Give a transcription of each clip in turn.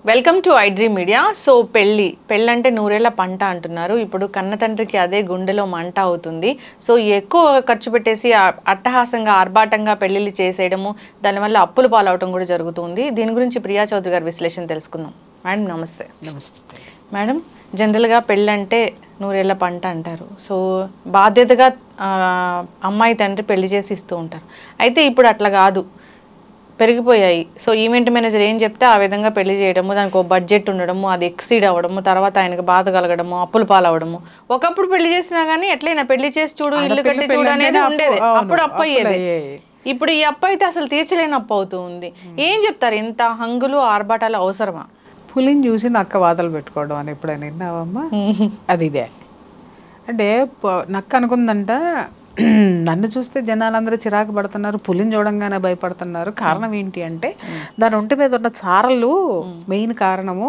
Welcome to iDream media. So పెళ్ళి అంటే నూరేళ్ల పంట అంటున్నారు. ఇప్పుడు కన్న తండ్రికి అదే గుండెలో మంట అవుతుంది. సో ఎక్కువ ఖర్చు పెట్టేసి అట్టహాసంగా ఆర్భాటంగా పెళ్లిళ్ళు చేసేయడము, దానివల్ల అప్పులు పాలవటం కూడా జరుగుతుంది. దీని గురించి ప్రియా చౌదరి గారి విశ్లేషణ తెలుసుకుందాం. మేడం నమస్తే. నమస్తే మేడం, జనరల్గా పెళ్ళంటే నూరేళ్ల పంట అంటారు. సో బాధ్యతగా అమ్మాయి తండ్రి పెళ్లి చేసి ఇస్తూ ఉంటారు. అయితే ఇప్పుడు అట్లా కాదు, పెరిగిపోయాయి. సో ఈవెంట్ మేనేజర్ ఏం చెప్తే ఆ విధంగా పెళ్లి చేయడము, దానికి ఒక బడ్జెట్ ఉండడము, అది ఎక్సీడ్ అవ్వడము, తర్వాత ఆయనకు బాధ కలగడము, అప్పులు పాలవడము. ఒకప్పుడు పెళ్లి చేసినా కానీ ఎట్లయినా పెళ్లి చేసి చూడు, ఇల్లు కట్టి చూడు అనేది ఉండేది. అప్పుడు అప్పు అయ్యేది. ఇప్పుడు ఈ అప్పు అయితే అసలు తీర్చలేని అప్పు అవుతూ ఉంది. ఏం చెప్తారు? ఇంత హంగులు ఆర్భాటాలు అవసరమా? పులిని చూసి నక్క వాతలు పెట్టుకోవడం అని ఎప్పుడైనా విన్నావమ్మా? అది ఇదే అంటే నక్క అనుకుందంట, నన్ను చూస్తే జనాలందరూ చిరాకు పడుతున్నారు, పులిని చూడంగానే భయపడుతున్నారు. కారణం ఏంటి అంటే దాని ఒంటి మీద ఉన్న చారలు మెయిన్ కారణము.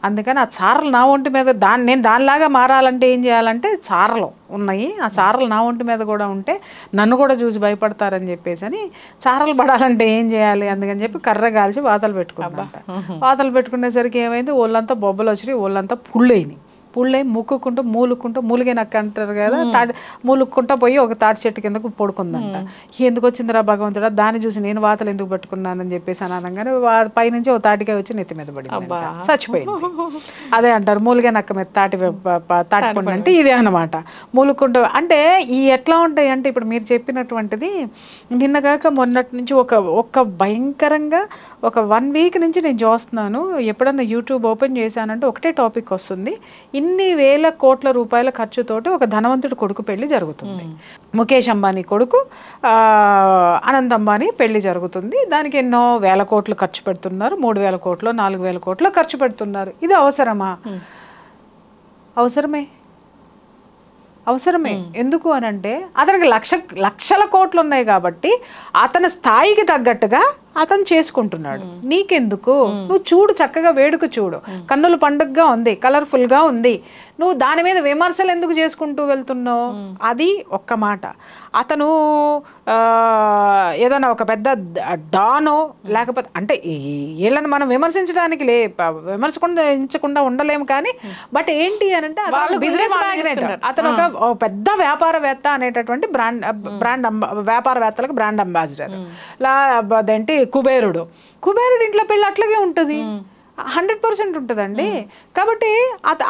అందుకని ఆ చారలు నా ఒంటి మీద నేను దానిలాగా మారాలంటే ఏం చేయాలంటే చారలు ఉన్నాయి, ఆ చారలు నా ఒంటి మీద కూడా ఉంటే నన్ను కూడా చూసి భయపడతారని చెప్పేసి అని చారలు పడాలంటే ఏం చేయాలి అందుకని చెప్పి కర్ర కాల్చి వాతలు పెట్టుకున్నాంట. వాతలు పెట్టుకునేసరికి ఏమైంది, ఒళ్ళంతా బొబ్బలు వచ్చినాయి, ఒళ్ళంతా పుళ్ళైనాయి. పుళ్ళై మూలుక్కుంటూ మూలిగే నక్క అంటారు కదా, మూలుక్కుంటా పోయి ఒక తాటి చెట్టు కిందకు పడుకుందంట. ఎందుకు వచ్చిందిరా భగవంతుడా, దాన్ని చూసి నేను వాతలు ఎందుకు పెట్టుకున్నానని చెప్పేసి అని అనగానే పైనుంచి ఓ తాటికాయ వచ్చి నెత్తి మీద పడింది, చచ్చిపోయింది. అదే అంటారు మూలిగే నక్క మీద తాటిపండు అంటే ఇదే అనమాట. మూలుక్కుంటూ అంటే ఈ ఎట్లా ఉంటాయి అంటే ఇప్పుడు మీరు చెప్పినటువంటిది నిన్నగాక మొన్నటి నుంచి ఒక భయంకరంగా ఒక 1 వీక్ నుంచి నేను చూస్తున్నాను. ఎప్పుడన్నా యూట్యూబ్ ఓపెన్ చేశానంటే ఒకటే టాపిక్ వస్తుంది. ఇన్ని వేల కోట్ల రూపాయల ఖర్చుతోటి ఒక ధనవంతుడి కొడుకు పెళ్లి జరుగుతుంది. ముఖేష్ అంబానీ కొడుకు అనంత్ అంబానీ పెళ్లి జరుగుతుంది. దానికి ఎన్నో వేల కోట్లు ఖర్చు పెడుతున్నారు. 3,000 కోట్లు 4,000 కోట్లు ఖర్చు పెడుతున్నారు. ఇది అవసరమా? అవసరమే. ఎందుకు అని అంటే అతనికి లక్షల కోట్లు ఉన్నాయి కాబట్టి అతని స్థాయికి తగ్గట్టుగా అతను చేసుకుంటున్నాడు. నీకెందుకు? నువ్వు చూడు, చక్కగా వేడుక చూడు, కన్నుల పండుగగా ఉంది, కలర్ఫుల్ గా ఉంది. నువ్వు దాని మీద విమర్శలు ఎందుకు చేసుకుంటూ వెళ్తున్నావు? అది ఒక్క మాట. అతను ఏదైనా ఒక పెద్ద డానో లేకపోతే అంటే వీళ్ళని మనం విమర్శించకుండా ఉండలేము కానీ బట్ ఏంటి అని అంటే బిజినెస్ మ్యాగ్నెట్, అతను ఒక పెద్ద వ్యాపారవేత్త అనేటటువంటి వ్యాపారవేత్తలకు బ్రాండ్ అంబాసిడర్. అదేంటి కుబేరుడు ఇంట్లో పెళ్ళి అట్లాగే ఉంటుంది, 100% ఉంటుందండి. కాబట్టి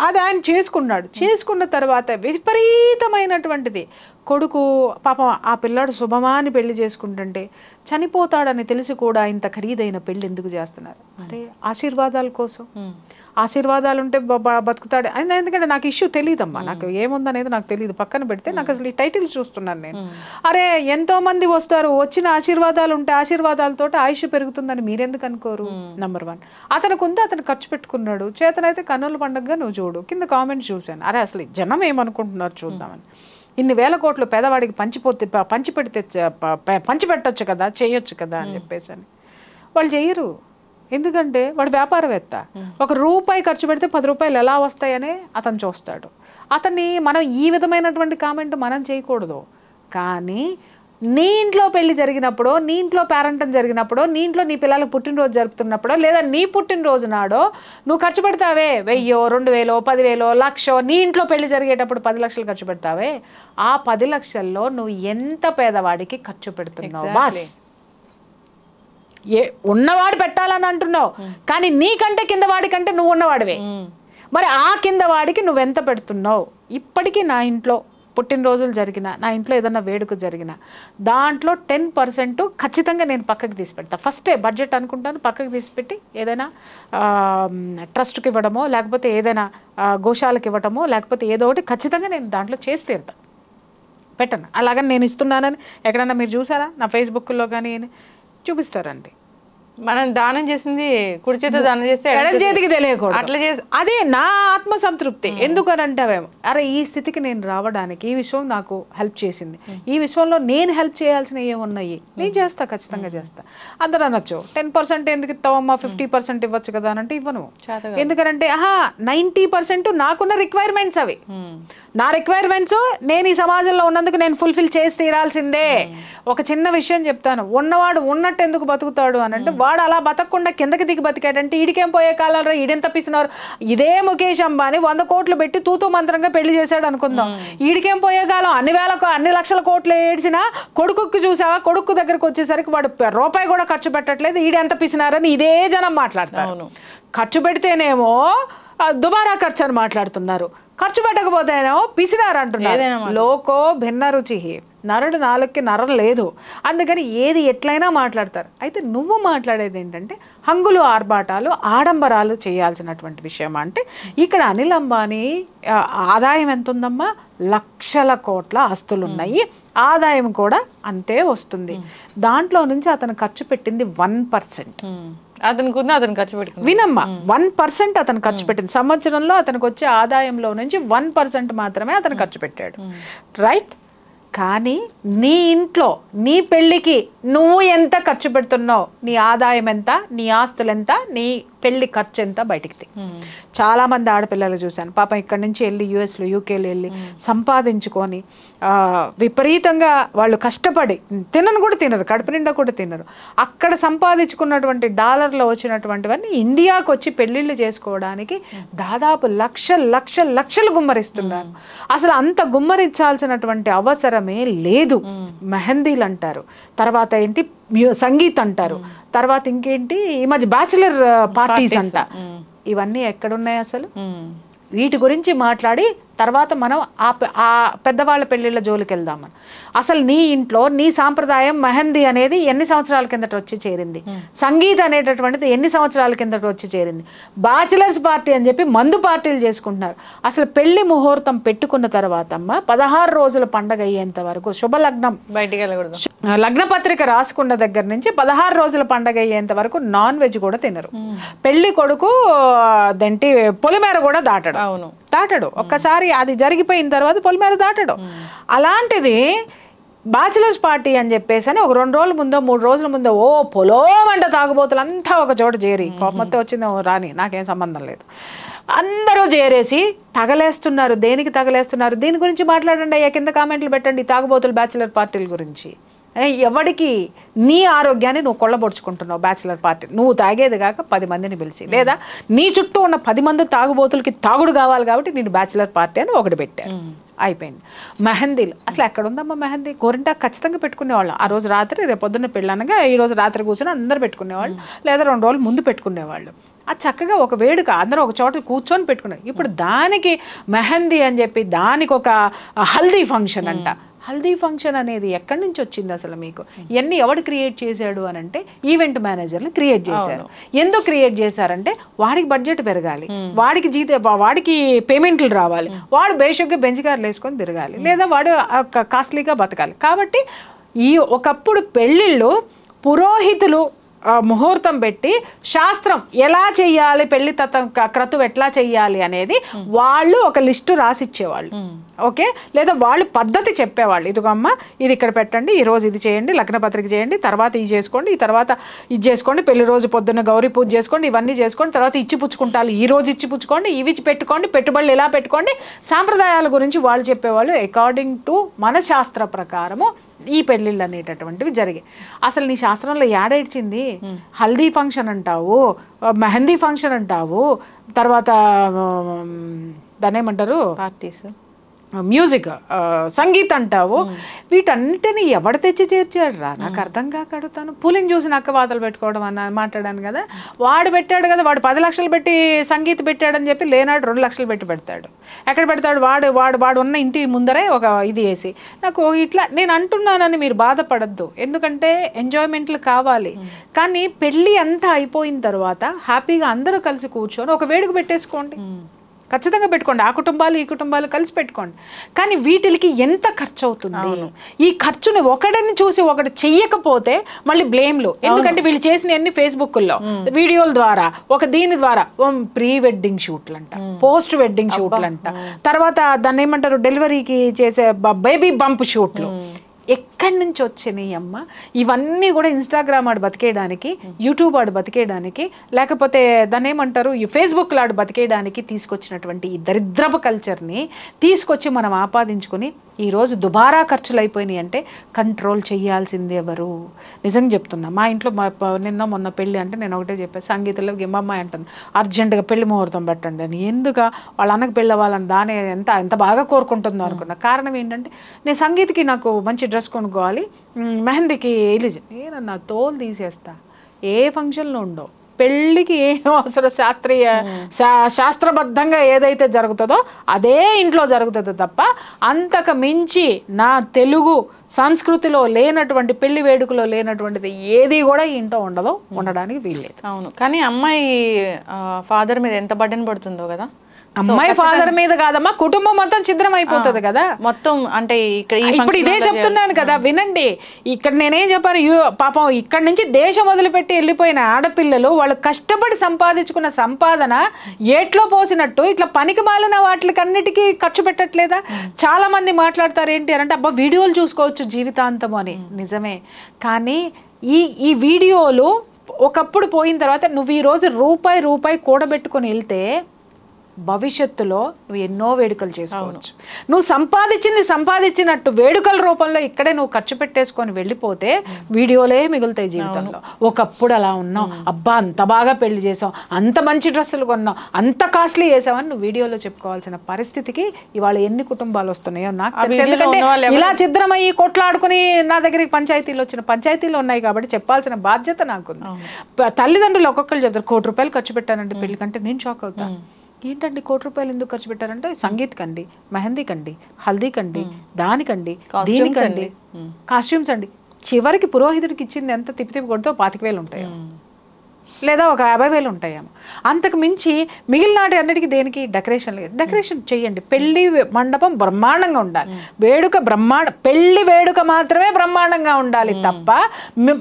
అది ఆయన చేసుకున్న తర్వాత విపరీతమైనటువంటిది కొడుకు పాపం ఆ పిల్లాడు శుభమాని పెళ్లి చేసుకుంటుంటే చనిపోతాడని తెలిసి కూడా ఇంత ఖరీదైన పెళ్లి ఎందుకు చేస్తున్నారు అంటే ఆశీర్వాదాల కోసం. ఆశీర్వాదాలు ఉంటే బతుకుతాడు. ఎందుకంటే నాకు ఇష్యూ తెలియదమ్మా, నాకు ఏముందనేది నాకు తెలియదు. పక్కన పెడితే నాకు అసలు ఈ టైటిల్ చూస్తున్నాను నేను. అరే ఎంతో మంది వస్తారు, వచ్చిన ఆశీర్వాదాలు ఉంటే ఆశీర్వాదాలతో ఆయుష్ పెరుగుతుందని మీరెందుకు అనుకోరు? నంబర్ 1. అతనికి ఉంది, అతను ఖర్చు పెట్టుకున్నాడు. చేతనైతే కన్నుల పండుగగా నువ్వు చూడు. కింద కామెంట్ చూశాను, అరే అసలు జనం ఏమనుకుంటున్నారు చూద్దామని. ఇన్ని వేల కోట్లు పేదవాడికి పంచిపెట్టొచ్చు కదా, చేయొచ్చు కదా అని చెప్పేసి అని వాళ్ళు చెయ్యరు. ఎందుకంటే వాడు వ్యాపారవేత్త. ₹1 ఖర్చు పెడితే 10 రూపాయలు ఎలా వస్తాయనే అతను చూస్తాడు. అతన్ని మనం ఈ విధమైనటువంటి కామెంట్ మనం చేయకూడదు. కానీ నీ ఇంట్లో పెళ్లి జరిగినప్పుడు, నీ ఇంట్లో పేరెంటం జరిగినప్పుడు, నీ ఇంట్లో నీ పిల్లలకు పుట్టినరోజు జరుపుతున్నప్పుడు, లేదా నీ పుట్టినరోజు నాడో నువ్వు ఖర్చు పెడతావే 1,000, 2,000, 10,000, 1,00,000. నీ ఇంట్లో పెళ్లి జరిగేటప్పుడు 10 లక్షలు ఖర్చు పెడతావే, ఆ 10 లక్షల్లో నువ్వు ఎంత పేదవాడికి ఖర్చు పెడుతున్నావు? బాస్ ఉన్నవాడు పెట్టాలని అంటున్నావు, కానీ నీకంటే కింద వాడికంటే నువ్వు ఉన్నవాడివే. మరి ఆ కింద వాడికి నువ్వెంత పెడుతున్నావు? ఇప్పటికీ నా ఇంట్లో పుట్టినరోజులు జరిగిన, నా ఇంట్లో ఏదన్నా వేడుక జరిగిన దాంట్లో 10% ఖచ్చితంగా నేను పక్కకి తీసి పెడతా. ఫస్టే బడ్జెట్ అనుకుంటాను, పక్కకి తీసి పెట్టి ఏదైనా ట్రస్ట్కి ఇవ్వడమో లేకపోతే ఏదైనా గోశాలకు ఇవ్వటమో లేకపోతే ఏదో ఒకటి ఖచ్చితంగా నేను దాంట్లో చేసి తీరుతా, పెట్టను. అలాగని నేను ఇస్తున్నానని ఎక్కడన్నా మీరు చూసారా? నా ఫేస్బుక్లో కానీ చూపిస్తారండి. మనం దానం చేసింది కుడి చేతితో దానం చేస్తే ఎడం చేతికి తెలియకూడదు. అట్లా చేసి అదే నా ఆత్మ సంతృప్తి. ఎందుకని అంటావేమో, అరే ఈ స్థితికి నేను రావడానికి ఈ విషయం నాకు హెల్ప్ చేసింది, ఈ విషయంలో నేను హెల్ప్ చేయాల్సిన ఏమున్నాయి, నేను చేస్తా, ఖచ్చితంగా చేస్తా. అందరూ అనొచ్చు 10% ఎందుకు ఇస్తావమ్మా, 50% ఇవ్వచ్చు కదా అని అంటే ఇవ్వను. ఎందుకనంటే 90% నాకున్న రిక్వైర్మెంట్స్ అవి. నా రిక్వైర్మెంట్స్ నేను ఈ సమాజంలో ఉన్నందుకు నేను ఫుల్ఫిల్ చేసి తీరాల్సిందే. ఒక చిన్న విషయం చెప్తాను, ఉన్నవాడు ఉన్నట్టు ఎందుకు బతుకుతాడు అని అంటే వాడు అలా బతకకుండా కిందకి దిగి బతికాడంటే ఈడికేం పోయే కాలంలో ఈడెంత పిసినారు. ఇదే ముఖేష్ అంబానీ 100 కోట్లు పెట్టి తూతూ మంత్రంగా పెళ్లి చేశాడు అనుకుందాం. ఈడికేం పోయే కాలం అన్ని లక్షల కోట్లు ఏడ్చినా కొడుకుకి చూసావా, కొడుకు దగ్గరకు వచ్చేసరికి వాడు రూపాయి కూడా ఖర్చు పెట్టట్లేదు, ఈడెంత పిసినారని ఇదే జనం మాట్లాడతారు. ఖర్చు పెడితేనేమో దుబారా ఖర్చు అని మాట్లాడుతున్నారు, ఖర్చు పెట్టకపోతేనేమో పిసినారు అంటున్నారు. లోకో భిన్న రుచి, నరుడు నాలుగుకి నరం లేదు, అందుకని ఏది ఎట్లయినా మాట్లాడతారు. అయితే నువ్వు మాట్లాడేది ఏంటంటే హంగులు ఆర్భాటాలు ఆడంబరాలు చేయాల్సినటువంటి విషయం. అంటే ఇక్కడ అనిల్ అంబానీ ఆదాయం ఎంత ఉందమ్మా, లక్షల కోట్ల ఆస్తులు ఉన్నాయి, ఆదాయం కూడా అంతే వస్తుంది. దాంట్లో నుంచి అతను ఖర్చు పెట్టింది 1%. అతను ఖర్చు పెట్టుకుంది వినమ్మా, 1% అతను ఖర్చు పెట్టింది. సంవత్సరంలో అతనికి వచ్చే ఆదాయంలో నుంచి 1% మాత్రమే అతను ఖర్చు పెట్టాడు, రైట్? కానీ నీ ఇంట్లో నీ పెళ్ళికి నువ్వు ఎంత ఖర్చు పెడుతున్నావు, నీ ఆదాయం ఎంత, నీ ఆస్తులు ఎంత, నీ పెళ్లి ఖర్చు ఎంత బయటికి చాలా మంది ఆడపిల్లలు చూశాను పాపం ఇక్కడి నుంచి వెళ్ళి యూఎస్లో యూకేలో వెళ్ళి సంపాదించుకొని విపరీతంగా వాళ్ళు కష్టపడి తినను కూడా తినరు, కడుపు నిండా కూడా తినరు, అక్కడ సంపాదించుకున్నటువంటి డాలర్లో వచ్చినటువంటివన్నీ ఇండియాకు వచ్చి పెళ్ళిళ్ళు చేసుకోవడానికి దాదాపు లక్షలు గుమ్మరిస్తున్నారు. అసలు అంత గుమ్మరించాల్సినటువంటి అవసరమే లేదు. మెహందీలు అంటారు, తర్వాత ఏంటి సంగీత్ అంటారు, తర్వాత ఇంకేంటి ఈ మధ్య బ్యాచిలర్ పార్టీస్ అంట. ఇవన్నీ ఎక్కడున్నాయి అసలు? వీటి గురించి మాట్లాడి తర్వాత మనం ఆ పెద్దవాళ్ళ పెళ్ళిళ్ళ జోలికి వెళ్దామని. అసలు నీ ఇంట్లో నీ సాంప్రదాయం మెహందీ అనేది ఎన్ని సంవత్సరాల కిందట వచ్చి చేరింది, సంగీత్ అనేటటువంటిది ఎన్ని సంవత్సరాల కిందట వచ్చి చేరింది, బ్యాచిలర్స్ పార్టీ అని చెప్పి మందు పార్టీలు చేసుకుంటున్నారు. అసలు పెళ్లి ముహూర్తం పెట్టుకున్న తర్వాత అమ్మ 16 రోజుల పండగ అయ్యేంత వరకు శుభలగ్నం బయటికి వెళ్ళకూడదు, లగ్న పత్రిక రాసుకున్న దగ్గర నుంచి 16 రోజుల పండగ అయ్యేంత వరకు నాన్ వెజ్ కూడా తినరు. పెళ్లి కొడుకు దేంటి పొలిమేర కూడా దాటడు. ఒక్కసారి అది జరిగిపోయిన తర్వాత పొలిమేర దాటడు. అలాంటిది బ్యాచిలర్స్ పార్టీ అని చెప్పేసి అని ఒక 2 రోజుల ముందో 3 రోజుల ముందో పొలోమంట తాగుబోతులంతా ఒక చోట చేరి కోపంతో వచ్చిందో రాని నాకేం సంబంధం లేదు అందరూ చేరేసి తగలేస్తున్నారు. దేనికి తగలేస్తున్నారు? దీని గురించి మాట్లాడండి అయ్యా, కింద కామెంట్లు పెట్టండి. తాగుబోతులు బ్యాచిలర్ పార్టీల గురించి ఎవడికి నీ ఆరోగ్యాన్ని నువ్వు కొల్లబొడుచుకుంటున్నావు. బ్యాచిలర్ పార్టీ నువ్వు తాగేది కాక 10 మందిని పిలిచి, లేదా నీ చుట్టూ ఉన్న 10 మంది తాగుబోతులకి తాగుడు కావాలి కాబట్టి నేను బ్యాచిలర్ పార్టీ అని ఒకటి పెట్టాను, అయిపోయింది. మెహందీలు అసలు ఎక్కడ ఉందమ్మా మెహందీ? గోరింటాకు ఖచ్చితంగా పెట్టుకునేవాళ్ళు. ఆ రోజు రాత్రి రేపు పొద్దున్న పెళ్ళనగా ఈ రోజు రాత్రి కూర్చొని అందరూ పెట్టుకునేవాళ్ళు, లేదా 2 రోజులు ముందు పెట్టుకునేవాళ్ళు. అది చక్కగా ఒక వేడుక అందరూ ఒక చోట కూర్చొని పెట్టుకున్నారు. ఇప్పుడు దానికి మెహందీ అని చెప్పి దానికి ఒక హల్దీ ఫంక్షన్ అంట. హల్దీ ఫంక్షన్ అనేది ఎక్కడి నుంచి వచ్చింది అసలు మీకు? ఇవన్నీ ఎవడు క్రియేట్ చేశాడు అని అంటే ఈవెంట్ మేనేజర్లు క్రియేట్ చేశారు. ఎందుకు క్రియేట్ చేశారంటే వాడికి బడ్జెట్ పెరగాలి, వాడికి పేమెంట్లు రావాలి, వాడు బేసిక్గా బెంచ్ కార్లు వేసుకొని తిరగాలి, లేదా వాడు కాస్ట్లీగా బతకాలి. కాబట్టి ఒకప్పుడు పెళ్ళిళ్ళు పురోహితులు ముహూర్తం పెట్టి శాస్త్రం ఎలా చెయ్యాలి, పెళ్లి క్రతువు ఎట్లా చెయ్యాలి అనేది వాళ్ళు ఒక లిస్టు రాసిచ్చేవాళ్ళు, ఓకే, లేదా వాళ్ళు పద్ధతి చెప్పేవాళ్ళు. ఇదిగమ్మ ఇది ఇక్కడ పెట్టండి, ఈ రోజు ఇది చేయండి, లగ్న పత్రిక చేయండి, తర్వాత ఇది చేసుకోండి, ఈ తర్వాత ఇది చేసుకోండి, పెళ్లి రోజు పొద్దున్న గౌరీ పూజ చేసుకోండి, ఇవన్నీ చేసుకోండి, తర్వాత ఇచ్చి పుచ్చుకుంటారు, ఈ రోజు ఇచ్చి పుచ్చుకోండి, ఇవి పెట్టుకోండి, పెట్టుబడులు ఇలా పెట్టుకోండి. సాంప్రదాయాల గురించి వాళ్ళు చెప్పేవాళ్ళు. అకార్డింగ్ టు మన శాస్త్ర ప్రకారము ఈ పెళ్ళిళ్ళు అనేటటువంటివి జరిగాయి. అసలు నీ శాస్త్రంలో ఏడేడ్చింది? హల్దీ ఫంక్షన్ అంటావు, మెహందీ ఫంక్షన్ అంటావు, తర్వాత దాన్ని ఏమంటారు పార్టీస్, మ్యూజిక్, సంగీత్ అంటావు. వీటన్నిటిని ఎవడు తెచ్చి చేర్చాడు రా? నాకు అర్థం కాక అడుగుతాను. పూలిని చూసి నక్క వాతలు పెట్టుకోవడం అన్న మాట్లాడాను కదా, వాడు పెట్టాడు కదా, వాడు 10 లక్షలు పెట్టి సంగీత్ పెట్టాడని చెప్పి లేనాడు 2 లక్షలు పెట్టి పెడతాడు. ఎక్కడ పెడతాడు? వాడు ఉన్న ఇంటి ముందరే ఒక ఇది వేసి. నాకు ఇట్లా నేను అంటున్నానని మీరు బాధపడద్దు, ఎందుకంటే ఎంజాయ్మెంట్లు కావాలి. కానీ పెళ్ళి అంతా అయిపోయిన తర్వాత హ్యాపీగా అందరూ కలిసి కూర్చొని ఒక వేడుక పెట్టేసుకోండి, ఖచ్చితంగా పెట్టుకోండి. ఆ కుటుంబాలు ఈ కుటుంబాలు కలిసి పెట్టుకోండి. కానీ వీటికి ఎంత ఖర్చు అవుతుంది? ఈ ఖర్చుని ఒకడిని చూసి ఒకటి చెయ్యకపోతే మళ్ళీ బ్లేమ్లు. ఎందుకంటే వీళ్ళు చేసిన అన్ని ఫేస్బుక్లో వీడియోల ద్వారా దీని ద్వారా ప్రీ వెడ్డింగ్ షూట్లు అంట, పోస్ట్ వెడ్డింగ్ షూట్లు అంట, తర్వాత దాన్ని ఏమంటారు డెలివరీకి చేసే బేబీ బంప్ షూట్లు. ఎక్కడి నుంచి వచ్చినాయి అమ్మ ఇవన్నీ? కూడా ఇన్స్టాగ్రామ్ ఆడు బతికేయడానికి, యూట్యూబ్ ఆడు బతికేయడానికి, లేకపోతే దాన్ని ఏమంటారు ఈ ఫేస్బుక్లో ఆడు బతికేయడానికి తీసుకొచ్చినటువంటి ఈ దరిద్రపు కల్చర్ని తీసుకొచ్చి మనం ఆపాదించుకొని ఈరోజు దుబారా ఖర్చులు అయిపోయినాయి అంటే కంట్రోల్ చేయాల్సింది ఎవరు? నిజంగా చెప్తున్నా. మా ఇంట్లో నిన్న మొన్న పెళ్ళి అంటే నేను ఒకటే చెప్పాను, సంగీతంలో గిమ్మమ్మాయి అంటుంది అర్జెంటుగా పెళ్లి ముహూర్తం పెట్టండి అని. ఎందుకు వాళ్ళ అన్నకు పెళ్ళి అవ్వాలని దాని ఎంత బాగా కోరుకుంటుందో అనుకున్నా. కారణం ఏంటంటే నేను సంగీతకి నాకు మంచి డ్రెస్ కొనుక్కోవాలి, మెహందీకి నేనన్నా తోలు తీసేస్తా, ఏ ఫంక్షన్లో ఉండవు, పెళ్ళికి ఏం అవసరం, శాస్త్రబద్ధంగా ఏదైతే జరుగుతుందో అదే ఇంట్లో జరుగుతుందో తప్ప అంతకు మించి నా తెలుగు సంస్కృతిలో లేనటువంటి పెళ్లి వేడుకలో లేనటువంటిది ఏది కూడా ఈ ఇంట్లో ఉండదు, ఉండడానికి వీల్లేదు. అవును, కానీ అమ్మాయి ఫాదర్ మీద ఎంత బర్డెన్ పడుతుందో కదా. అమ్మాయి ఫాదర్ మీద కాదమ్మా, కుటుంబం మొత్తం ఛిద్రం అయిపోతుంది కదా మొత్తం. అంటే ఇక్కడ ఇప్పుడు ఇదే చెప్తున్నాను కదా, వినండి. ఇక్కడ నేనేం చెప్పాను, పాపం ఇక్కడ నుంచి దేశం వదిలిపెట్టి వెళ్ళిపోయిన ఆడపిల్లలు వాళ్ళు కష్టపడి సంపాదించుకున్న సంపాదన ఏట్లో పోసినట్టు ఇట్లా పనికి మాలిన వాటికన్నిటికీ ఖర్చు పెట్టట్లేదా? చాలా మంది మాట్లాడతారు ఏంటి అంటే అబ్బా వీడియోలు చూసుకోవచ్చు జీవితాంతం అని. నిజమే, కానీ ఈ వీడియోలు ఒకప్పుడు పోయిన తర్వాత నువ్వు ఈరోజు రూపాయి కూడబెట్టుకొని వెళ్తే భవిష్యత్తులో నువ్వు ఎన్నో వేడుకలు చేసుకోవచ్చు. నువ్వు సంపాదించినట్టు వేడుకల రూపంలో ఇక్కడే నువ్వు ఖర్చు పెట్టేసుకొని వెళ్ళిపోతే వీడియోలే మిగులుతాయి జీవితంలో. ఒకప్పుడు అలా ఉన్నాం, అబ్బా అంత బాగా పెళ్లి చేసాం, అంత మంచి డ్రెస్సులు కొన్నాం, అంత కాస్ట్లీ చేసామని నువ్వు వీడియోలో చెప్పుకోవాల్సిన పరిస్థితికి ఇవాళ ఎన్ని కుటుంబాలు వస్తున్నాయో నాకు తెలుసు. ఎందుకంటే ఇలా ఛిద్రమయ్యి కొట్లాడుకుని నా దగ్గరికి పంచాయతీలు ఉన్నాయి కాబట్టి చెప్పాల్సిన బాధ్యత నాకుంది. తల్లిదండ్రులు ఒక్కొక్కరు చెప్తారు ₹1 కోటి ఖర్చు పెట్టానంటే పెళ్లి కంటే నేను షాక్ అవుతాను. ఏంటండి ₹1 కోటి ఎందుకు ఖర్చు పెట్టారంటే సంగీత్ కండి, మెహందీ కండి, హల్దీ కండి, దానికండి, దీనికండి, కాస్ట్యూమ్స్ అండి. చివరికి పురోహితుడికి ఇచ్చింది ఎంత తిప్పి కొడితే 25,000 ఉంటాయి, లేదా ఒక 50,000 ఉంటాయేమో. అంతకు మించి మిగిలినాటి అన్నిటికీ దేనికి డెకరేషన్ చేయండి. పెళ్లి మండపం బ్రహ్మాండంగా ఉండాలి, వేడుక పెళ్లి వేడుక మాత్రమే బ్రహ్మాండంగా ఉండాలి తప్ప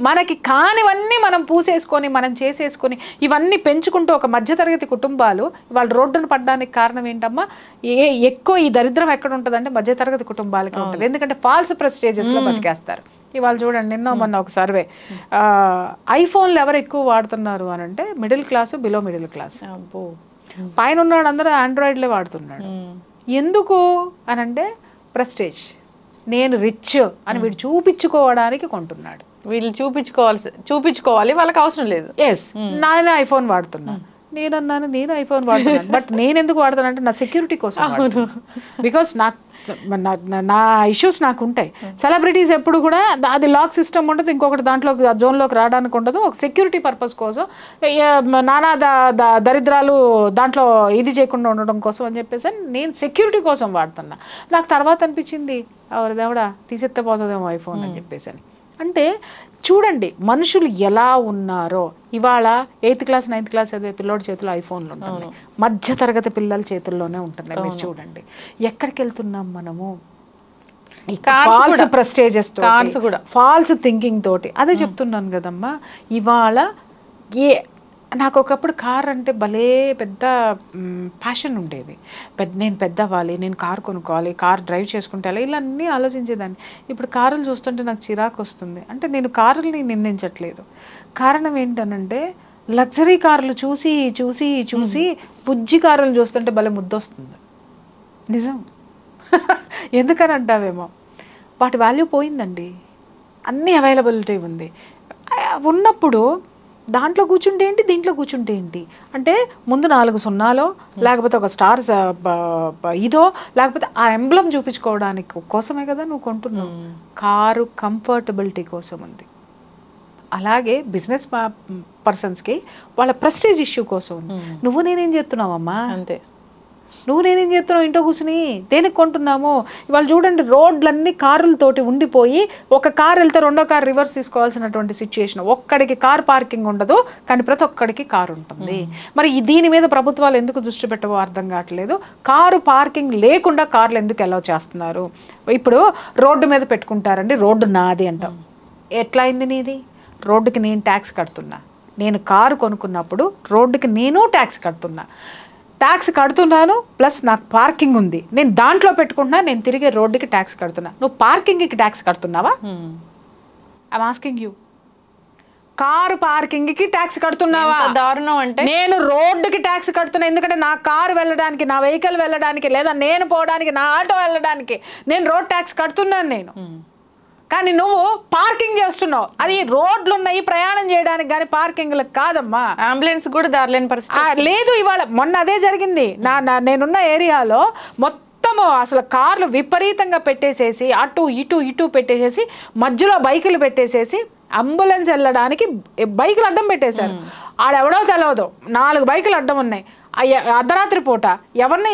మనకి కానివన్నీ మనం పూసేసుకొని మనం చేసేసుకొని ఇవన్నీ పెంచుకుంటూ ఒక మధ్యతరగతి కుటుంబాలు ఇవాళ రోడ్డును పడడానికి కారణం ఏంటమ్మా? ఎక్కువ ఈ దరిద్రం ఎక్కడ ఉంటుందంటే మధ్యతరగతి కుటుంబాలకి ఉంటుంది. ఎందుకంటే ఫాల్స్ ప్రెస్టేజెస్లో బతికేస్తారు. ఇవాళ చూడండి, నిన్న మొన్న ఒక సర్వే, ఐఫోన్లు ఎవరు ఎక్కువ వాడుతున్నారు అని అంటే middle class, below middle class. పైన ఉన్నాడు అందరూ ఆండ్రాయిడ్లే వాడుతున్నాడు. ఎందుకు అని అంటే ప్రెస్టేజ్, నేను రిచ్ అని వీడు చూపించుకోవడానికి కొంటున్నాడు. వీళ్ళు చూపించుకోవాలి, వాళ్ళకి అవసరం లేదు. ఎస్, నేను ఐఫోన్ వాడుతున్నా, నేను ఐఫోన్ వాడుతున్నాను. బట్ నేను ఎందుకు వాడుతానంటే నా సెక్యూరిటీ కోసం, బికాస్ నా ఇష్యూస్ నాకు ఉంటాయి. సెలబ్రిటీస్ ఎప్పుడు కూడా అది లాక్ సిస్టమ్ ఉంటుంది, ఇంకొకటి దాంట్లో జోన్లోకి రావడానికి ఉండదు. ఒక సెక్యూరిటీ పర్పస్ కోసం నానా దరిద్రాలు దాంట్లో ఇది చేయకుండా ఉండడం కోసం అని చెప్పేసి నేను సెక్యూరిటీ కోసం వాడుతున్నా. నాకు తర్వాత అనిపించింది ఎవరిదేవడా తీసేస్తే పోతుందేమో ఐఫోన్ అని చెప్పేసి. అంటే చూడండి మనుషులు ఎలా ఉన్నారో. ఇవాళ 8th క్లాస్ 9th క్లాస్ చదివే పిల్లోడి చేతిలో ఐఫోన్లు ఉంటుంది, మధ్య తరగతి పిల్లల చేతుల్లోనే ఉంటుంది. మీరు చూడండి ఎక్కడికి వెళ్తున్నాం మనము, ఫాల్స్ ప్రెస్టేజెస్ తోటి, ఫాల్స్ థింకింగ్ తోటి. అదే చెప్తున్నాను కదమ్మా. ఇవాళ నాకు ఒకప్పుడు కార్ అంటే భలే పెద్ద ప్యాషన్ ఉండేది. నేను పెద్ద అవ్వాలి, నేను కార్ కొనుక్కోవాలి, కార్ డ్రైవ్ చేసుకుంటే అలా ఇలా అన్నీ ఆలోచించేదాన్ని. ఇప్పుడు కారులు చూస్తుంటే నాకు చిరాకు వస్తుంది. అంటే నేను కారుల్ని నిందించట్లేదు, కారణం ఏంటనంటే లగ్జరీ కార్లు చూసి చూసి చూసి బుజ్జి కారులు చూస్తుంటే భలే ముద్దొస్తుంది. నిజం. ఎందుకని అంటావేమో, వాటి వాల్యూ పోయిందండి, అన్నీ అవైలబిలిటీ ఉంది. ఉన్నప్పుడు దాంట్లో కూర్చుంటే ఏంటి, దీంట్లో కూర్చుంటే ఏంటి అంటే ముందు 4 సున్నాలో లేకపోతే ఒక స్టార్స్ ఇదో లేకపోతే ఆ ఎంబ్లం చూపించుకోవడానికి కోసమే కదా నువ్వు కొంటున్నావు. కారు కంఫర్టబిలిటీ కోసం ఉంది. అలాగే బిజినెస్ పర్సన్స్కి వాళ్ళ ప్రెస్టీజ్ ఇష్యూ కోసం ఉంది. నువ్వు నేనేం చేస్తున్నావమ్మా, అంతే. నువ్వు నేనేం చేస్తున్నావు ఇంట్లో కూర్చుని, దేనికి కొంటున్నాము? ఇవాళ చూడండి రోడ్లన్నీ కారులతోటి ఉండిపోయి ఒక కారు వెళ్తే రెండో కారు రివర్స్ తీసుకోవాల్సినటువంటి సిచ్యుయేషన్. ఒక్కడికి కార్ పార్కింగ్ ఉండదు, కానీ ప్రతి ఒక్కడికి కారు ఉంటుంది. మరి దీని మీద ప్రభుత్వాలు ఎందుకు దృష్టి పెట్టవో అర్థం కావట్లేదు. కారు పార్కింగ్ లేకుండా కార్లు ఎందుకు అలౌ చేస్తున్నారు? ఇప్పుడు రోడ్డు మీద పెట్టుకుంటారండి, రోడ్డు నాది అంటాం. ఎట్లా అయింది నీది? రోడ్డుకి నేను ట్యాక్స్ కడుతున్నా. నేను కారు కొనుక్కున్నప్పుడు రోడ్డుకి నేను ట్యాక్స్ కడుతున్నా. ట్యాక్స్ కడుతున్నాను ప్లస్ నాకు పార్కింగ్ ఉంది, నేను దాంట్లో పెట్టుకుంటున్నా, నేను తిరిగే రోడ్డుకి ట్యాక్స్ కడుతున్నా. నువ్వు పార్కింగ్కి ట్యాక్స్ కడుతున్నావా? I'm asking you. Car parking కి ట్యాక్స్ కడుతున్నావా? దారుణం అంటే నేను రోడ్డుకి ట్యాక్స్ కడుతున్నా, ఎందుకంటే నా కారు వెళ్ళడానికి, నా వెహికల్ వెళ్ళడానికి, లేదా నేను పోవడానికి, నా ఆటో వెళ్ళడానికి నేను రోడ్ ట్యాక్స్ కడుతున్నాను నేను. కానీ నువ్వు పార్కింగ్ చేస్తున్నావు, అది రోడ్లు ఉన్నాయి ప్రయాణం చేయడానికి కానీ పార్కింగ్లకు కాదమ్మా. అంబులెన్స్ కూడా దారిలేని పరిస్థితి లేదు. ఇవాళ మొన్న అదే జరిగింది. నేనున్న ఏరియాలో మొత్తము అసలు కార్లు విపరీతంగా పెట్టేసేసి, అటు ఇటు పెట్టేసేసి, మధ్యలో బైకులు పెట్టేసేసి అంబులెన్స్ వెళ్ళడానికి బైకులు అడ్డం పెట్టేశారు. ఆడెవడో తెలియదు, 4 బైకులు అడ్డం ఉన్నాయి. అర్ధరాత్రి పూట ఎవరిని,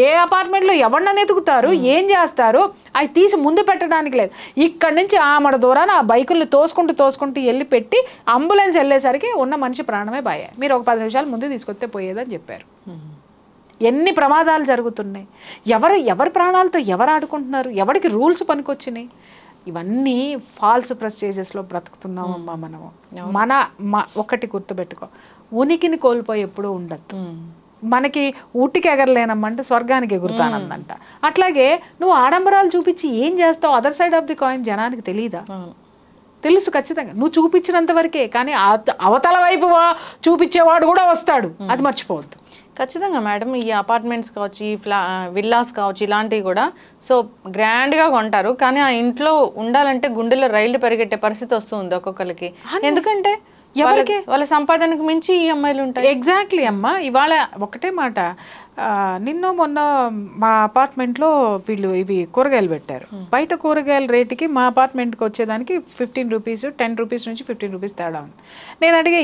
ఏ అపార్ట్మెంట్లో ఎవరిని ఎతుకుతారు, ఏం చేస్తారు, అవి తీసి ముందు పెట్టడానికి లేదు. ఇక్కడి నుంచి ఆమడ దూరాన ఆ బైకుల్ని తోసుకుంటూ వెళ్ళి పెట్టి అంబులెన్స్ వెళ్ళేసరికి ఉన్న మనిషి ప్రాణమే బాయే. మీరు ఒక 10 నిమిషాలు ముందు తీసుకొస్తే పోయేదని చెప్పారు. ఎన్ని ప్రమాదాలు జరుగుతున్నాయి, ఎవరి ప్రాణాలతో ఎవరు ఆడుకుంటున్నారు, ఎవరికి రూల్స్ పనికొచ్చినాయి. ఇవన్నీ ఫాల్స్ ప్రెస్టేజెస్లో బ్రతుకుతున్నామమ్మా మనము. ఒకటి గుర్తుపెట్టుకో, ఉనికిని కోల్పోయి ఎప్పుడూ ఉండద్దు. మనకి ఊటికి ఎగరలేనమ్మంటే స్వర్గానికి ఎగురుతానందంట. అట్లాగే నువ్వు ఆడంబరాలు చూపించి ఏం చేస్తావు, other side of the coin జనానికి తెలీదా? తెలుసు ఖచ్చితంగా, నువ్వు చూపించినంత వరకే. కానీ అవతల వైపు చూపించేవాడు కూడా వస్తాడు, అది మర్చిపోవద్దు. ఖచ్చితంగా మేడం. ఈ అపార్ట్మెంట్స్ కావచ్చు, ఈ విల్లాస్ కావచ్చు, ఇలాంటివి కూడా సో గ్రాండ్గా కొంటారు. కానీ ఆ ఇంట్లో ఉండాలంటే గుండెలో రైళ్లు పరిగెట్టే పరిస్థితి వస్తుంది ఒక్కొక్కరికి. ఎందుకంటే వాళ్ళ సంపాదనకు మించి ఈ అమ్మాయిలు ఉంటాయి. ఎగ్జాక్ట్లీ అమ్మా. ఇవాళ ఒకటే మాట, మొన్న మా అపార్ట్మెంట్లో వీళ్ళు ఇవి కూరగాయలు పెట్టారు. బయట కూరగాయల రేటుకి మా అపార్ట్మెంట్కి వచ్చేదానికి 15 రూపీస్, 10 రూపీస్ నుంచి 15 రూపీస్ తేడా ఉంది. నేను అడిగా,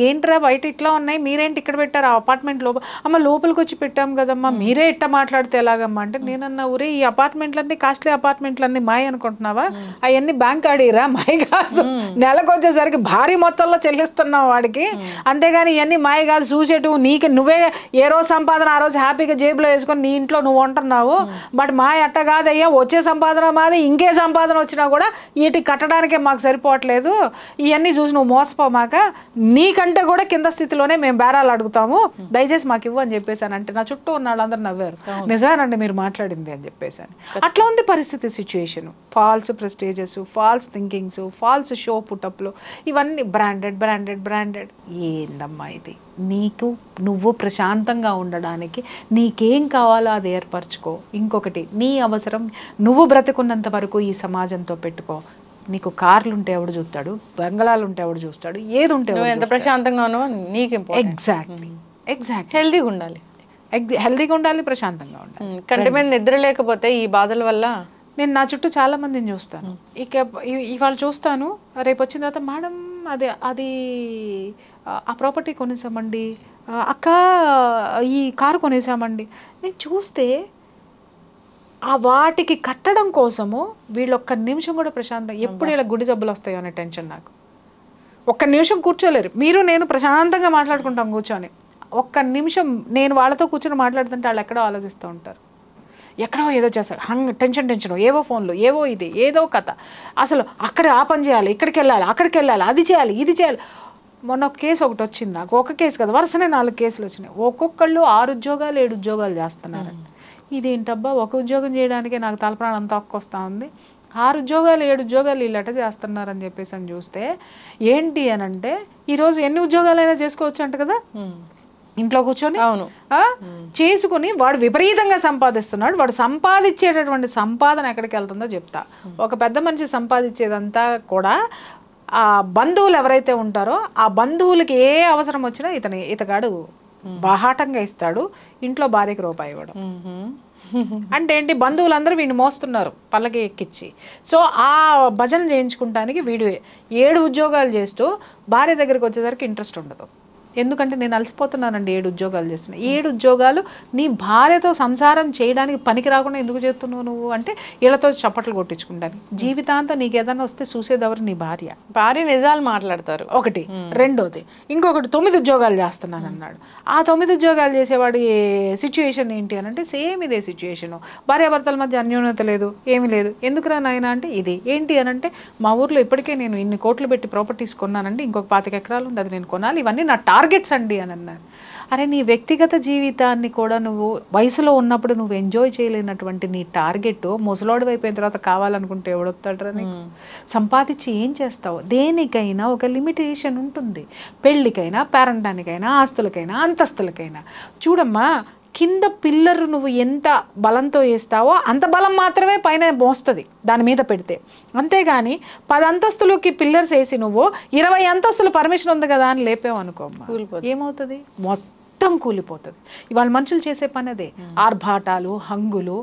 ఏంట్రా బయట ఇట్లా ఉన్నాయి, మీరేంటి ఇక్కడ పెట్టారు ఆ అపార్ట్మెంట్ లోపల? అమ్మ లోపలికి వచ్చి పెట్టాం కదమ్మా, మీరే ఇట్ట మాట్లాడితే ఎలాగమ్మా అంటే, నేనన్నా ఊరే ఈ అపార్ట్మెంట్లన్నీ కాస్ట్లీ అపార్ట్మెంట్లన్నీ మాయ అనుకుంటున్నావా? అవన్నీ బ్యాంక్ ఆడిరా, మాయ కాదు. నెలకు వచ్చేసరికి భారీ మొత్తంలో చెల్లిస్తున్నావు వాడికి, అంతేగాని ఇవన్నీ మాయ కాదు. చూసేటు నీకు నువ్వే ఏ రోజు సంపాదన ఆ రోజు హ్యాపీగా జేబులో వేసుకొని నీ ఇంట్లో నువ్వు ఉంటున్నావు. బట్ మా అట్ట కాదయ్యా, వచ్చే సంపాదన మాది, ఇంకే సంపాదన వచ్చినా కూడా వీటికి కట్టడానికే మాకు సరిపోవట్లేదు. ఇవన్నీ చూసి నువ్వు మోసపోమాక, నీకంటే కూడా కింద స్థితిలోనే మేము బేరాలు అడుగుతాము, దయచేసి మాకు ఇవ్వు అని చెప్పేసాను. అంటే నా చుట్టూ ఉన్న వాళ్ళందరూ నవ్వారు, నిజమేనండి మీరు మాట్లాడింది అని చెప్పేసాను. అట్లా ఉంది పరిస్థితి, situation. False prestiges, false thinkings, false show పుటప్లు, ఇవన్నీ బ్రాండెడ్. ఏందమ్మా ఇది? నువ్వు ప్రశాంతంగా ఉండడానికి నీకేం కావాలో అది ఏర్పరచుకో. ఇంకొకటి, నీ అవసరం నువ్వు బ్రతుకున్నంత వరకు ఈ సమాజంతో పెట్టుకో. నీకు కార్లు ఉంటే ఎవడు చూస్తాడు, బంగళాలు ఉంటే ఎవడు చూస్తాడు, ఏది ఉంటే ఎంత ప్రశాంతంగా ఉన్నావో నీకు. ఎగ్జాక్ట్లీ. హెల్దీగా ఉండాలి, ప్రశాంతంగా ఉండాలి. కంటి మీద నిద్ర లేకపోతే ఈ బాధల వల్ల నేను నా చుట్టూ చాలా మందిని చూస్తాను. ఇవాళ చూస్తాను, రేపు వచ్చిన తర్వాత మేడం అది ఆ ప్రాపర్టీ కొనేసామండి, అక్క ఈ కారు కొనేసామండి. నేను చూస్తే ఆ వాటికి కట్టడం కోసము వీళ్ళు ఒక్క నిమిషం కూడా ప్రశాంతం, ఎప్పుడు ఇలా గుడి జబ్బులు వస్తాయో అనే టెన్షన్ నాకు. ఒక్క నిమిషం కూర్చోలేరు. నేను ప్రశాంతంగా మాట్లాడుకుంటాం కూర్చొని, ఒక్క నిమిషం నేను వాళ్ళతో కూర్చొని మాట్లాడుతుంటే వాళ్ళు ఎక్కడో ఆలోచిస్తూ ఉంటారు, ఎక్కడో ఏదో చేస్తారు, టెన్షన్ ఏవో ఫోన్లు, ఏవో ఇది ఏదో కథ, అసలు అక్కడ ఆ పని చేయాలి, ఇక్కడికి వెళ్ళాలి, అక్కడికి వెళ్ళాలి, అది చేయాలి, ఇది చేయాలి. మొన్న ఒక కేసు ఒకటి వచ్చింది నాకు, ఒక కేసు కదా వరుసనే 4 కేసులు వచ్చినాయి. ఒక్కొక్కళ్ళు 6 ఉద్యోగాలు 7 ఉద్యోగాలు చేస్తున్నారు. ఇదేంటబ్బా, ఒక ఉద్యోగం చేయడానికే నాకు తలప్రాణం అంతా వస్తూ ఉంది, 6 ఉద్యోగాలు 7 ఉద్యోగాలు వీళ్ళట చేస్తున్నారని చెప్పేసి అని చూస్తే ఏంటి అని అంటే, ఈరోజు ఎన్ని ఉద్యోగాలైనా చేసుకోవచ్చు అంట కదా ఇంట్లో కూర్చొని. అవును, చేసుకుని వాడు విపరీతంగా సంపాదిస్తున్నాడు. వాడు సంపాదించేటటువంటి సంపాదన ఎక్కడికి వెళ్తుందో చెప్తా. ఒక పెద్ద మనిషి సంపాదించేదంతా కూడా ఆ బంధువులు ఎవరైతే ఉంటారో ఆ బంధువులకి ఏ అవసరం వచ్చినా ఇతగాడు బాహాటంగా ఇస్తాడు, ఇంట్లో భార్యకి రూపాయి ఇవ్వడం. అంటే ఏంటి, బంధువులందరూ వీడిని మోస్తున్నారు పల్లకి ఎక్కించి. సో ఆ భజన చేయించుకుంటానికి వీడు 7 ఉద్యోగాలు చేస్తూ భార్య దగ్గరికి వచ్చేసరికి ఇంట్రెస్ట్ ఉండదు. ఎందుకంటే నేను అలసిపోతున్నానండి 7 ఉద్యోగాలు చేస్తున్నా. 7 ఉద్యోగాలు నీ భార్యతో సంసారం చేయడానికి పనికి రాకుండా ఎందుకు చేస్తున్నావు నువ్వు అంటే, వీళ్ళతో చప్పట్లు కొట్టించుకుంటాను. జీవితాంతం నీకు ఏదైనా వస్తే చూసేదెవరు, నీ భార్య. నిజాలు మాట్లాడతారు ఒకటి. రెండోది, ఇంకొకటి 9 ఉద్యోగాలు చేస్తున్నాను అన్నాడు. ఆ 9 ఉద్యోగాలు చేసేవాడి సిచ్యువేషన్ ఏంటి అని అంటే సేమ్ ఇదే సిచ్యువేషను. భార్యాభర్తల మధ్య అన్యోన్యత లేదు, ఏమీ లేదు. ఎందుకురా నాయన అంటే ఇది ఏంటి అని అంటే, మా ఊర్లో ఇప్పటికే నేను ఇన్ని కోట్లు పెట్టి ప్రాపర్టీస్ కొన్నానండి, ఇంకొక 25 ఎకరాలు ఉంది, అది నేను కొనాలి, ఇవన్నీ నా టార్గెట్స్ అండి అని అన్నారు. అరే నీ వ్యక్తిగత జీవితాన్ని కూడా నువ్వు వయసులో ఉన్నప్పుడు నువ్వు ఎంజాయ్ చేయలేనటువంటి నీ టార్గెట్ ముసలోడు అయిపోయిన తర్వాత కావాలనుకుంటే ఎవడొస్తాడరా నీకు? సంపాదించి ఏం చేస్తావు? దేనికైనా ఒక లిమిటేషన్ ఉంటుంది. పెళ్ళికైనా, పేరంటానికైనా, ఆస్తులకైనా, అంతస్తులకైనా. చూడమ్మా, కింద పిల్లరు నువ్వు ఎంత బలంతో వేస్తావో అంత బలం మాత్రమే పైన మోస్తుంది దాని మీద పెడితే. అంతేగాని 10 అంతస్తులకి పిల్లర్స్ వేసి నువ్వు 20 అంతస్తులు పర్మిషన్ ఉంది కదా అని లేపావు అనుకోమ్మా, ఏమవుతుంది? మొత్తం కూలిపోతుంది. ఇవాళ మనుషులు చేసే పని అదే. ఆర్భాటాలు, హంగులు,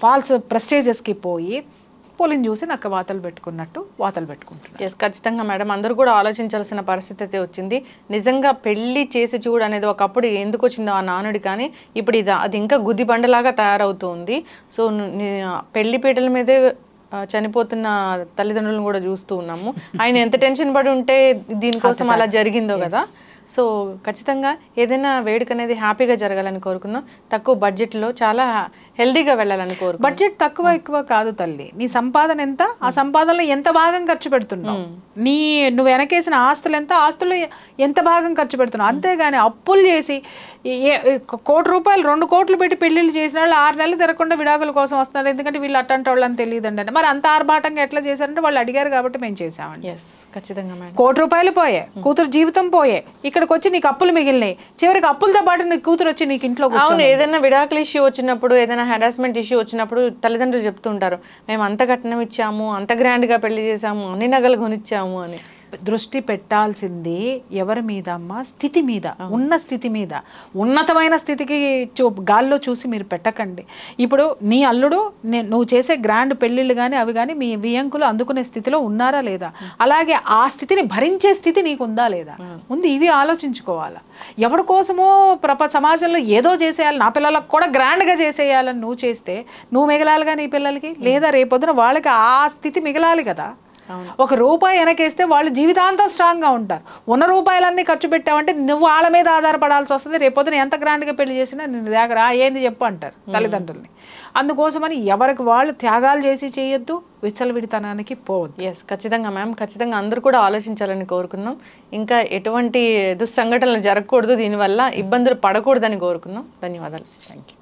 ఫాల్స్ ప్రెస్టేజెస్కి పోయి పోలిని చూసి నక్క వాతలు పెట్టుకున్నట్టు వాతలు పెట్టుకుంటున్నారు. ఎస్, ఖచ్చితంగా మేడం, అందరూ కూడా ఆలోచించాల్సిన పరిస్థితి అయితే వచ్చింది. నిజంగా పెళ్లి చేసి చూడు అనేది ఒకప్పుడు ఎందుకు వచ్చిందో ఆ నానుడి, కానీ ఇప్పుడు అది ఇంకా గుది బండలాగా తయారవుతుంది. సో పెళ్లి పీటల మీదే చనిపోతున్న తల్లిదండ్రులను కూడా చూస్తూ ఉన్నాము. ఆయన ఎంత టెన్షన్ పడి ఉంటే దీనికోసం అలా జరిగిందో కదా. సో ఖచ్చితంగా ఏదైనా వేడుక అనేది హ్యాపీగా జరగాలని కోరుకుందాం. తక్కువ బడ్జెట్లో చాలా హెల్దీగా వెళ్ళాలని కోరుకుందాం. బడ్జెట్ తక్కువ ఎక్కువ కాదు తల్లి. నీ సంపాదన ఎంత, ఆ సంపాదనలో ఎంత భాగం ఖర్చు పెడుతున్నావు, నువ్వు వెనకేసిన ఆస్తులు ఎంత, ఆస్తులు ఎంత భాగం ఖర్చు పెడుతున్నావు. అంతేగాని అప్పులు చేసి 1 కోటి రూపాయలు 2 కోట్లు పెట్టి పెళ్లిళ్ళు చేసిన వాళ్ళు 6 నెలలు తిరగకుండా విడాకుల కోసం వస్తున్నారు. ఎందుకంటే వీళ్ళు అట్టంటే వాళ్ళని తెలియదండి అంటే. మరి అంత ఆర్భాటంగా ఎట్లా చేశారంటే వాళ్ళు అడిగారు కాబట్టి మేము చేసామండి. ఎస్, ఖచ్చితంగా మేడం. 1 కోటి రూపాయలు పోయే, కూతురు జీవితం పోయే, ఇక్కడికి వచ్చి నీకు అప్పులు మిగిలినాయి. చివరికి అప్పులతో పాటు నీకు కూతురు వచ్చి నీకు ఇంట్లో. అవును, ఏదైనా విడాకుల ఇష్యూ వచ్చినప్పుడు, ఏదైనా హెరాస్మెంట్ ఇష్యూ వచ్చినప్పుడు తల్లిదండ్రులు చెప్తుంటారు, మేము అంత కట్నం ఇచ్చాము, అంత గ్రాండ్గా పెళ్లి చేసాము, అన్ని నగలు కొనిచ్చాము అని. దృష్టి పెట్టాల్సింది ఎవరి మీద అమ్మా? స్థితి మీద, ఉన్న స్థితి మీద. ఉన్నతమైన స్థితికి గాల్లో చూసి మీరు పెట్టకండి. ఇప్పుడు నీ అల్లుడు నువ్వు చేసే గ్రాండ్ పెళ్ళిళ్ళు కానీ అవి కానీ మీ వియంకులు అందుకునే స్థితిలో ఉన్నారా లేదా? అలాగే ఆ స్థితిని భరించే స్థితి నీకు ఉందా లేదా? ముందు ఇవి ఆలోచించుకోవాలా. ఎవరి కోసమో సమాజంలో ఏదో చేసేయాలి, నా పిల్లలకు కూడా గ్రాండ్గా చేసేయాలని నువ్వు చేస్తే నువ్వు మిగలాలిగా నీ పిల్లలకి, లేదా రేపొద్దున వాళ్ళకి ఆ స్థితి మిగలాలి కదా. 1 రూపాయి వెనకేస్తే వాళ్ళు జీవితాంతం స్ట్రాంగ్గా ఉంటారు. ఉన్న రూపాయలన్నీ ఖర్చు పెట్టావంటే నువ్వు వాళ్ళ మీద ఆధారపడాల్సి వస్తుంది. రేపొద్దున ఎంత గ్రాండ్గా పెళ్లి చేసినా నిన్ను దగ్గర ఏంది చెప్పు అంటారు తల్లిదండ్రుల్ని. అందుకోసమని ఎవరికి వాళ్ళు త్యాగాలు చేసి చేయొద్దు, విచ్చలవిడితనానికి పోవద్దు. ఎస్, ఖచ్చితంగా మ్యామ్, ఖచ్చితంగా అందరూ కూడా ఆలోచించాలని కోరుకుందాం. ఇంకా ఎటువంటి దుస్సంఘటనలు జరగకూడదు, దీనివల్ల ఇబ్బందులు పడకూడదని కోరుకుందాం. ధన్యవాదాలు. Thank you.